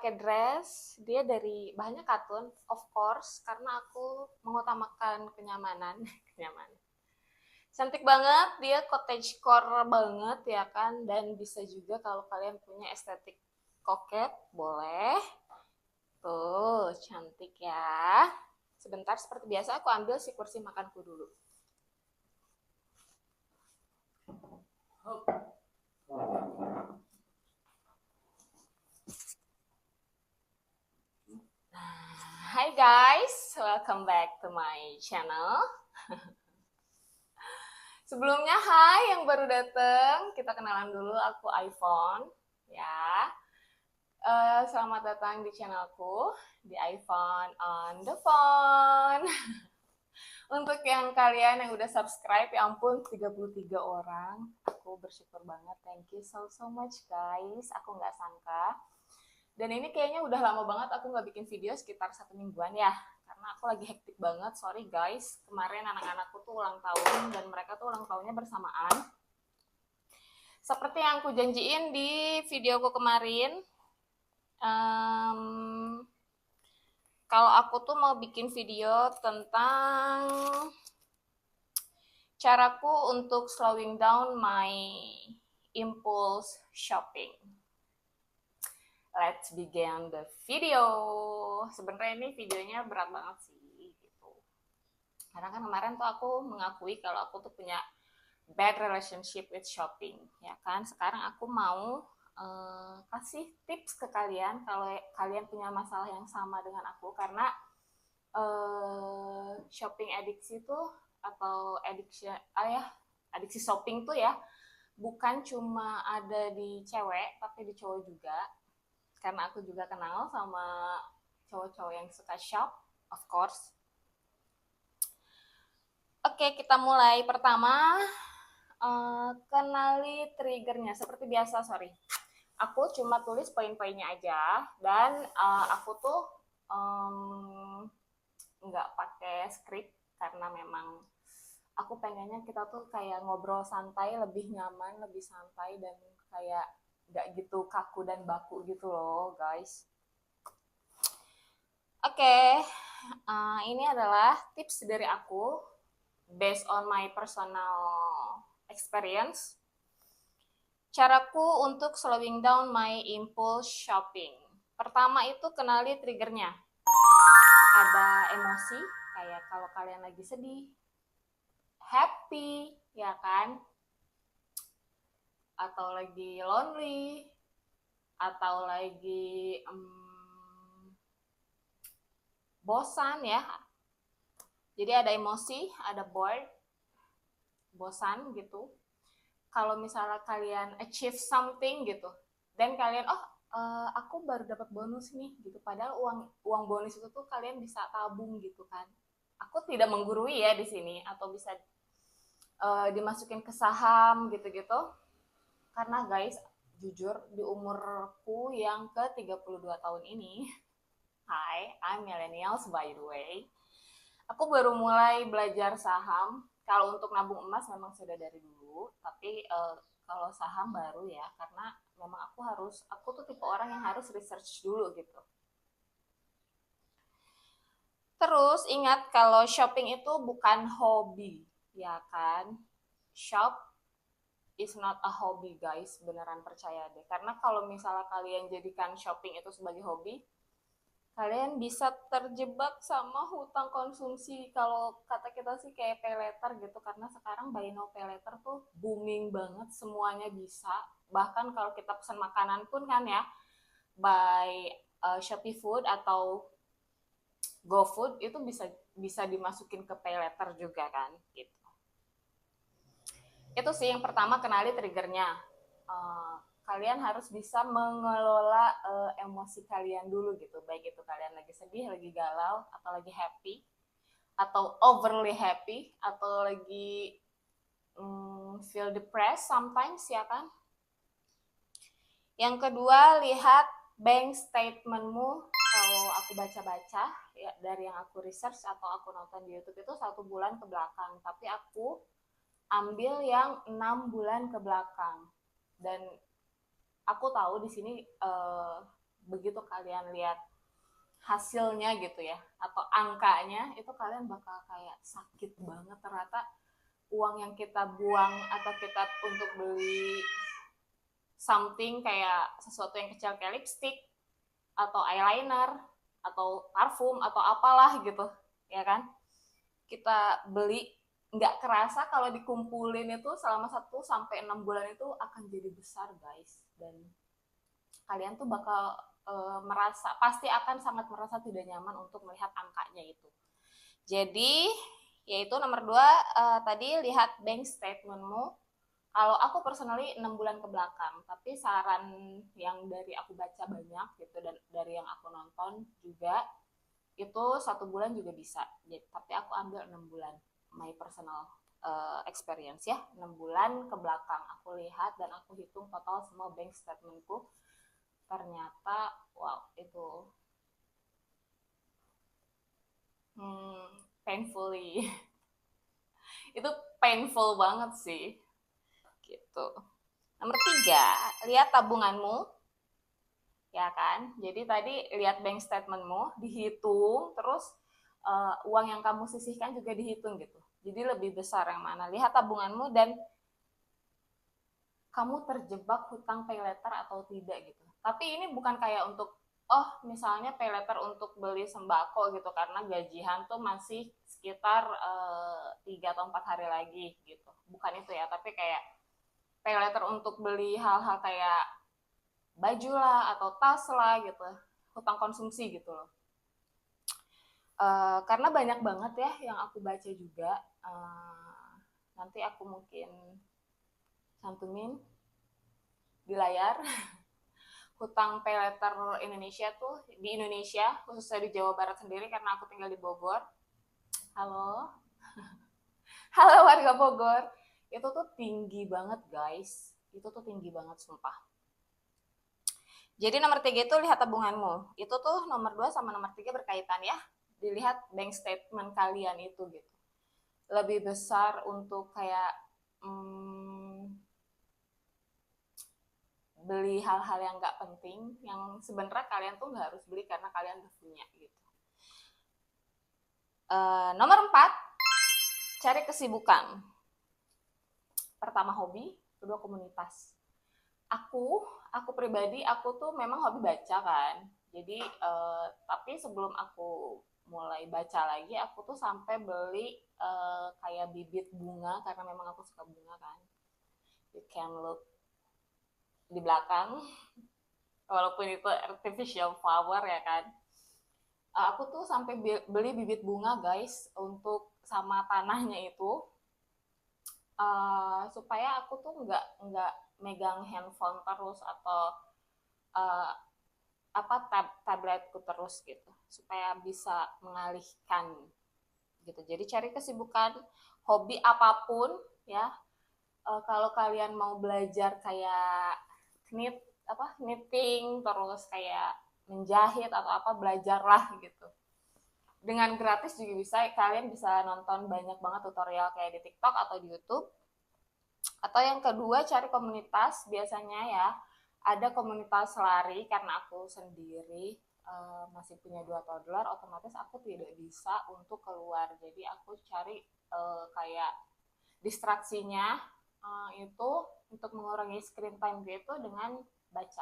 pakai dress, dia dari bahannya katun, of course, karena aku mengutamakan kenyamanan. Kenyamanan. Cantik banget, dia cottagecore banget ya kan, dan bisa juga kalau kalian punya estetik koket, boleh. Tuh, cantik ya. Sebentar, seperti biasa aku ambil si kursi makanku dulu. Hi guys, welcome back to my channel. Sebelumnya, hai yang baru datang, kita kenalan dulu. Aku iPhone, ya. Selamat datang di channelku, di iPhone on the phone. Untuk yang kalian yang udah subscribe, ya ampun 33 orang. Aku bersyukur banget, thank you so much guys. Aku nggak sangka. Dan ini kayaknya udah lama banget aku nggak bikin video, sekitar 1 mingguan ya. Karena aku lagi hektik banget, sorry guys. Kemarin anak-anakku tuh ulang tahun, dan mereka tuh ulang tahunnya bersamaan. Seperti yang aku janjiin di videoku kemarin, kalau aku tuh mau bikin video tentang caraku untuk slowing down my impulse shopping. Let's begin the video. Sebenarnya ini videonya berat banget sih, gitu. Karena kan kemarin tuh aku mengakui kalau aku tuh punya bad relationship with shopping, ya kan. Sekarang aku mau kasih tips ke kalian kalau kalian punya masalah yang sama dengan aku, karena shopping adiksi tuh atau adiksi shopping tuh ya bukan cuma ada di cewek tapi di cowok juga, karena aku juga kenal sama cowok-cowok yang suka shop, of course. Oke, kita mulai. Pertama, kenali triggernya. Seperti biasa, sorry, aku cuma tulis poin-poinnya aja, dan aku tuh nggak pakai skrip karena memang aku pengennya kita tuh kayak ngobrol santai, lebih nyaman, lebih santai, dan kayak nggak gitu kaku dan baku gitu loh guys. Oke, ini adalah tips dari aku based on my personal experience. Caraku untuk slowing down my impulse shopping. Pertama itu kenali triggernya. Ada emosi, kayak kalau kalian lagi sedih, happy, ya kan? Atau lagi lonely, atau lagi bosan ya. Jadi ada emosi, ada bored, bosan gitu. Kalau misalnya kalian achieve something gitu, dan kalian aku baru dapat bonus nih gitu, padahal uang bonus itu tuh kalian bisa tabung gitu kan. Aku tidak menggurui ya di sini, atau bisa dimasukin ke saham gitu-gitu. Karena guys, jujur di umurku yang ke 32 tahun ini, hi, I'm millennials by the way, aku baru mulai belajar saham. Kalau untuk nabung emas memang sudah dari dulu, tapi kalau saham baru ya, karena memang aku tuh tipe orang yang harus research dulu gitu. Terus ingat kalau shopping itu bukan hobi, ya kan? Shop is not a hobby guys, beneran percaya deh. Karena kalau misalnya kalian jadikan shopping itu sebagai hobi, kalian bisa terjebak sama hutang konsumsi. Kalau kata kita sih kayak pay later gitu, karena sekarang buy now pay later tuh booming banget, semuanya bisa. Bahkan kalau kita pesan makanan pun kan ya, by Shopee Food atau GoFood itu bisa dimasukin ke pay later juga kan, gitu. Itu sih yang pertama, kenali triggernya. Kalian harus bisa mengelola emosi kalian dulu gitu, baik itu kalian lagi sedih, lagi galau, atau lagi happy, atau overly happy, atau lagi feel depressed sometimes ya kan. Yang kedua, lihat bank statementmu. Kalau aku baca-baca ya, dari yang aku research atau aku nonton di YouTube itu 1 bulan ke belakang, tapi aku ambil yang 6 bulan ke belakang. Dan aku tahu di sini begitu kalian lihat hasilnya gitu ya, atau angkanya, itu kalian bakal kayak sakit banget. Ternyata uang yang kita buang atau kita untuk beli something kayak sesuatu yang kecil kayak lipstick atau eyeliner atau parfum atau apalah gitu ya kan, kita beli nggak kerasa kalau dikumpulin itu selama 1 sampai 6 bulan itu akan jadi besar guys. Dan kalian tuh bakal merasa, pasti akan sangat merasa tidak nyaman untuk melihat angkanya itu. Jadi yaitu nomor 2, tadi lihat bank statementmu. Kalau aku personally 6 bulan ke belakang, tapi saran yang dari aku baca banyak gitu dan dari yang aku nonton juga itu 1 bulan juga bisa. Jadi, tapi aku ambil 6 bulan, my personal experience ya. 6 bulan ke belakang aku lihat dan aku hitung total semua bank statementku. Ternyata wow, itu painfully itu painful banget sih gitu. Nomor 3, lihat tabunganmu ya kan. Jadi tadi lihat bank statementmu, dihitung, terus uang yang kamu sisihkan juga dihitung gitu. Jadi lebih besar yang mana, lihat tabunganmu dan kamu terjebak hutang pay letter atau tidak gitu. Tapi ini bukan kayak untuk misalnya pay letter untuk beli sembako gitu, karena gajian tuh masih sekitar 3 atau 4 hari lagi gitu. Bukan itu ya, tapi kayak pay letter untuk beli hal-hal kayak baju lah atau tas lah gitu, hutang konsumsi gitu loh. Karena banyak banget ya yang aku baca juga, nanti aku mungkin cantumin di layar. Hutang pay letter Indonesia tuh, di Indonesia khususnya di Jawa Barat sendiri karena aku tinggal di Bogor. Halo halo warga Bogor, itu tuh tinggi banget guys, itu tuh tinggi banget sumpah. Jadi nomor 3 itu lihat tabunganmu, itu tuh nomor 2 sama nomor 3 berkaitan ya, dilihat bank statement kalian itu gitu. Lebih besar untuk kayak beli hal-hal yang nggak penting, yang sebenarnya kalian tuh nggak harus beli karena kalian udah punya gitu. Nomor 4, cari kesibukan. Pertama hobi, kedua komunitas. Aku pribadi, aku tuh memang hobi baca kan. Jadi tapi sebelum aku mulai baca lagi, aku tuh sampai beli kayak bibit bunga karena memang aku suka bunga kan. You can look di belakang, walaupun itu artificial flower ya kan. Aku tuh sampai beli bibit bunga guys untuk sama tanahnya itu, supaya aku tuh nggak megang handphone terus atau tabletku terus gitu, supaya bisa mengalihkan gitu. Jadi cari kesibukan, hobi apapun ya. Kalau kalian mau belajar kayak knitting, terus kayak menjahit atau apa, belajarlah gitu. Dengan gratis juga bisa, kalian bisa nonton banyak banget tutorial kayak di TikTok atau di YouTube. Atau yang kedua, cari komunitas. Biasanya ya ada komunitas lari, karena aku sendiri masih punya 2 toddler, otomatis aku tidak bisa untuk keluar. Jadi aku cari kayak distraksinya itu untuk mengurangi screen time gitu dengan baca.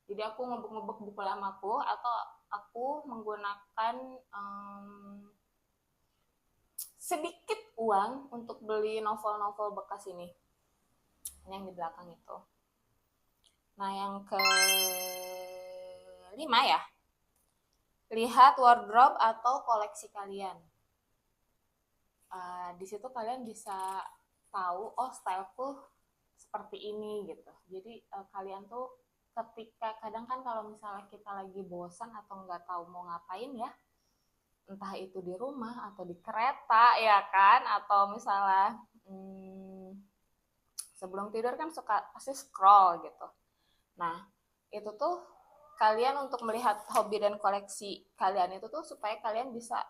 Jadi aku ngebuk-ngebuk buku lamaku atau aku menggunakan sedikit uang untuk beli novel-novel bekas ini yang di belakang itu. Nah yang ke-5 ya, lihat wardrobe atau koleksi kalian. Di situ kalian bisa tahu, styleku seperti ini gitu. Jadi kalian tuh ketika kadang kan kalau misalnya kita lagi bosan atau nggak tahu mau ngapain ya, entah itu di rumah atau di kereta ya kan, atau misalnya sebelum tidur kan suka pasti scroll gitu. Nah itu tuh kalian untuk melihat hobi dan koleksi kalian itu tuh supaya kalian bisa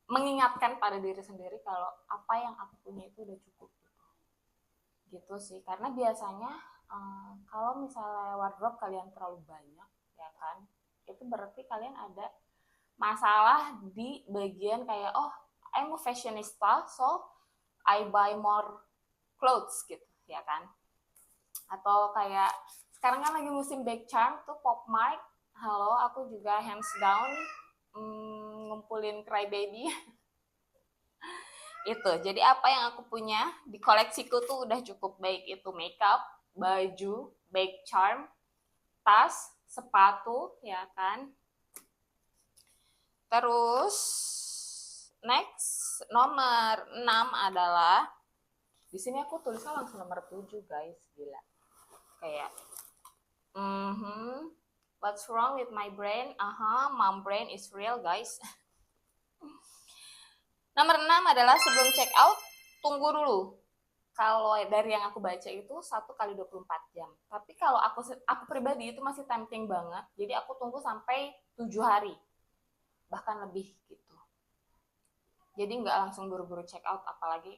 mengingatkan pada diri sendiri kalau apa yang aku punya itu udah cukup gitu sih. Karena biasanya kalau misalnya wardrobe kalian terlalu banyak ya kan, itu berarti kalian ada masalah di bagian kayak, oh, I'm a fashionista, so I buy more clothes gitu, ya kan? Atau kayak sekarang kan lagi musim big charm tuh, Pop Mart. Halo, aku juga hands down ngumpulin Crybaby. Itu, jadi apa yang aku punya di koleksiku tuh udah cukup, baik itu makeup, baju, bag charm, tas, sepatu, ya kan. Terus next nomor 6 adalah, di sini aku tulisnya langsung nomor 7 guys, gila. Kayak what's wrong with my brain? Mom brain is real guys. Nomor 6 adalah sebelum check out, tunggu dulu. Kalau dari yang aku baca itu 1 kali 24 jam. Tapi kalau aku pribadi itu masih tempting banget. Jadi aku tunggu sampai 7 hari. Bahkan lebih gitu. Jadi nggak langsung buru-buru check out. Apalagi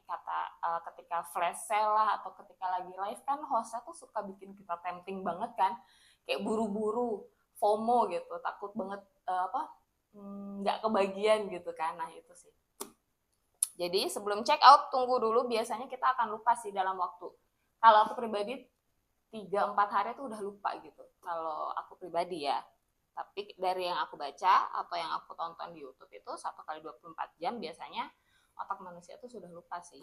ketika flash sale lah, atau ketika lagi live kan hostnya tuh suka bikin kita tempting banget kan. Kayak buru-buru, FOMO gitu. Takut banget nggak kebagian gitu kan. Nah itu sih. Jadi sebelum check out, tunggu dulu, biasanya kita akan lupa sih dalam waktu. Kalau aku pribadi 3-4 hari itu udah lupa gitu. Kalau aku pribadi ya. Tapi dari yang aku baca atau yang aku tonton di YouTube itu 1 kali 24 jam biasanya otak manusia itu sudah lupa sih.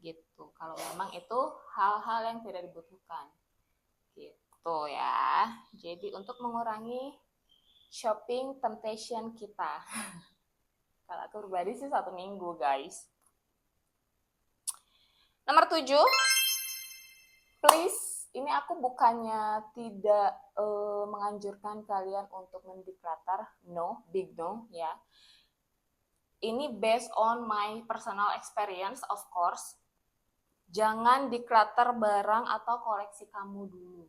Gitu. Kalau memang itu hal-hal yang tidak dibutuhkan. Gitu ya. Jadi untuk mengurangi shopping temptation kita. Kalau aku pribadi sih 1 minggu guys. Nomor 7, please, ini aku bukannya tidak menganjurkan kalian untuk mendeclutter, no, big no ya. Ini based on my personal experience of course. Jangan declutter barang atau koleksi kamu dulu.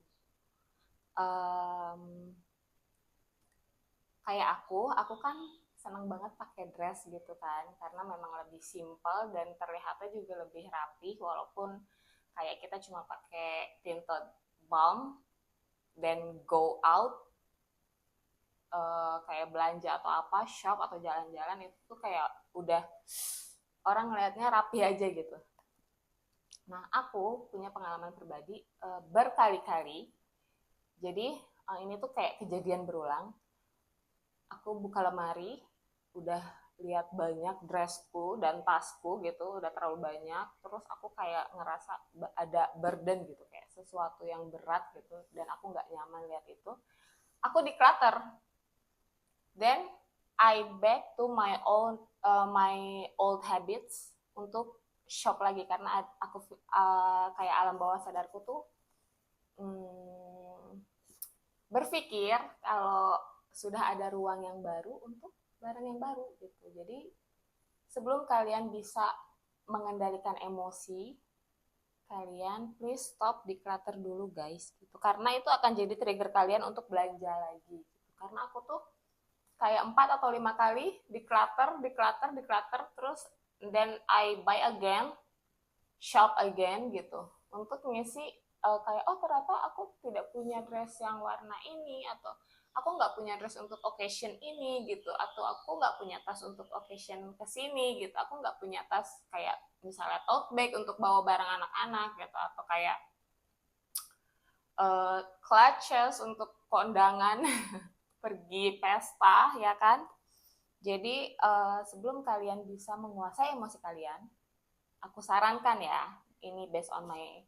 Kayak aku kan seneng banget pakai dress gitu kan, karena memang lebih simple dan terlihatnya juga lebih rapi, walaupun kayak kita cuma pakai tinted balm dan go out kayak belanja atau apa, shop atau jalan-jalan, itu tuh kayak udah orang ngelihatnya rapi aja gitu. Nah aku punya pengalaman pribadi berkali-kali, jadi ini tuh kayak kejadian berulang. Aku buka lemari, udah lihat banyak dressku dan tasku gitu, udah terlalu banyak, terus aku kayak ngerasa ada burden gitu, kayak sesuatu yang berat gitu, dan aku nggak nyaman lihat itu. Aku declutter, then I back to my old habits untuk shop lagi, karena aku kayak alam bawah sadarku tuh berpikir kalau sudah ada ruang yang baru untuk barang yang baru gitu. Jadi sebelum kalian bisa mengendalikan emosi kalian, please stop declutter dulu guys gitu. Karena itu akan jadi trigger kalian untuk belanja lagi gitu. Karena aku tuh kayak 4 atau 5 kali declutter terus then I buy again, shop again gitu, untuk ngisi kayak, oh ternyata aku tidak punya dress yang warna ini, atau aku nggak punya dress untuk occasion ini gitu, atau aku nggak punya tas untuk occasion kesini gitu, aku nggak punya tas kayak misalnya tote bag untuk bawa barang anak-anak gitu, atau kayak clutches untuk kondangan pergi pesta ya kan. Jadi sebelum kalian bisa menguasai emosi kalian, aku sarankan ya, ini based on my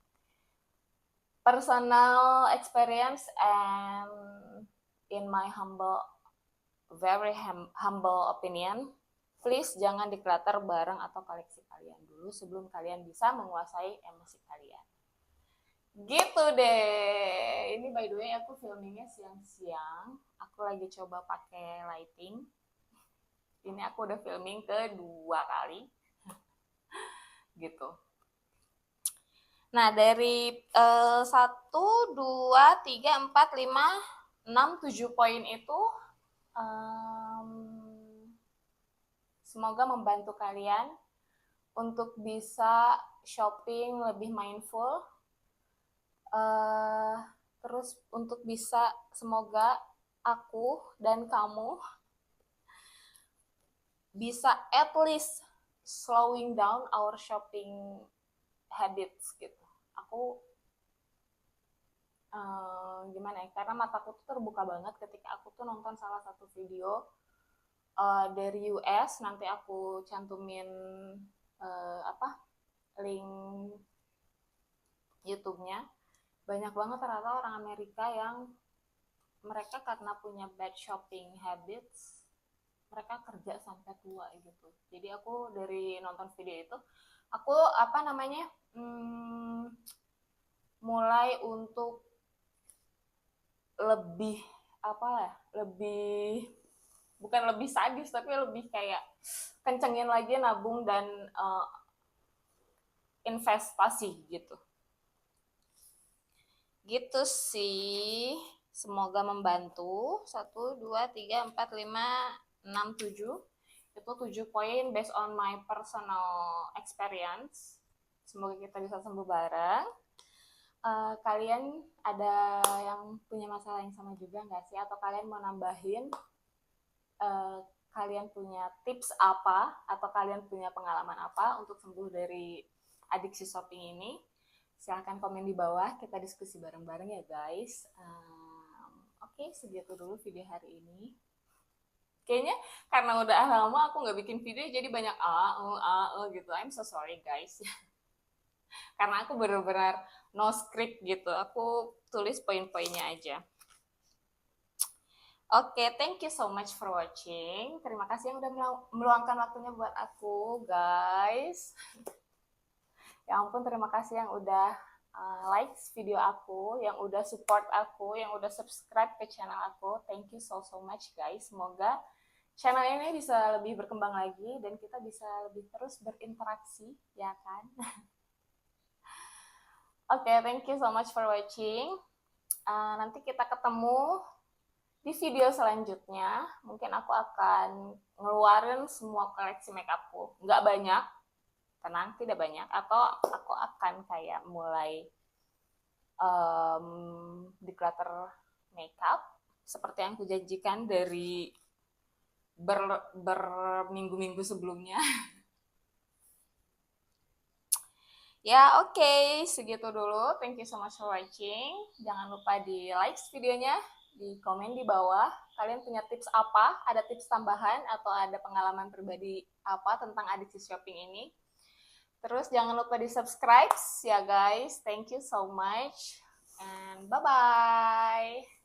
personal experience and in my very humble opinion, please jangan declutter barang atau koleksi kalian dulu sebelum kalian bisa menguasai emosi kalian. Gitu deh. Ini by the way aku filmingnya siang-siang. Aku lagi coba pakai lighting. Ini aku udah filming kedua kali. Gitu. Nah, dari 1, 2, 3, 4, 5, 6, 7 poin itu semoga membantu kalian untuk bisa shopping lebih mindful, terus untuk bisa semoga aku dan kamu bisa at least slowing down our shopping habits gitu. Aku gimana ya, karena mataku tuh terbuka banget ketika aku tuh nonton salah satu video dari US. Nanti aku cantumin link YouTube-nya. Banyak banget ternyata orang Amerika yang mereka karena punya bad shopping habits, mereka kerja sampai tua gitu. Jadi aku dari nonton video itu, aku mulai untuk lebih lebih bukan lebih sadis tapi lebih kayak kencengin lagi nabung dan investasi gitu. Gitu sih. Semoga membantu. 1, 2, 3, 4, 5, 6, 7. Itu 7 poin based on my personal experience. Semoga kita bisa sembuh bareng. Kalian ada yang punya masalah yang sama juga nggak sih? Atau kalian mau nambahin kalian punya tips apa? Atau kalian punya pengalaman apa untuk sembuh dari adiksi shopping ini? Silahkan komen di bawah, kita diskusi bareng-bareng ya guys. Oke, segitu dulu video hari ini. Kayaknya karena udah lama aku nggak bikin video, jadi banyak gitu. I'm so sorry guys. Karena aku benar-benar no script gitu. Aku tulis poin-poinnya aja. Oke, thank you so much for watching. Terima kasih yang udah meluangkan waktunya buat aku, guys. Ya ampun, terima kasih yang udah like video aku, yang udah support aku, yang udah subscribe ke channel aku. Thank you so much guys. Semoga channel ini bisa lebih berkembang lagi dan kita bisa lebih terus berinteraksi, ya kan? Oke, thank you so much for watching. Nanti kita ketemu di video selanjutnya. Mungkin aku akan ngeluarin semua koleksi makeupku. Nggak banyak, tenang, tidak banyak. Atau aku akan kayak mulai declutter makeup seperti yang kujanjikan dari berminggu-minggu sebelumnya. Ya, oke, segitu dulu. Thank you so much for watching. Jangan lupa di like videonya, di komen di bawah. Kalian punya tips apa? Ada tips tambahan atau ada pengalaman pribadi apa tentang adiksi shopping ini? Terus jangan lupa di subscribe ya guys. Thank you so much and bye-bye.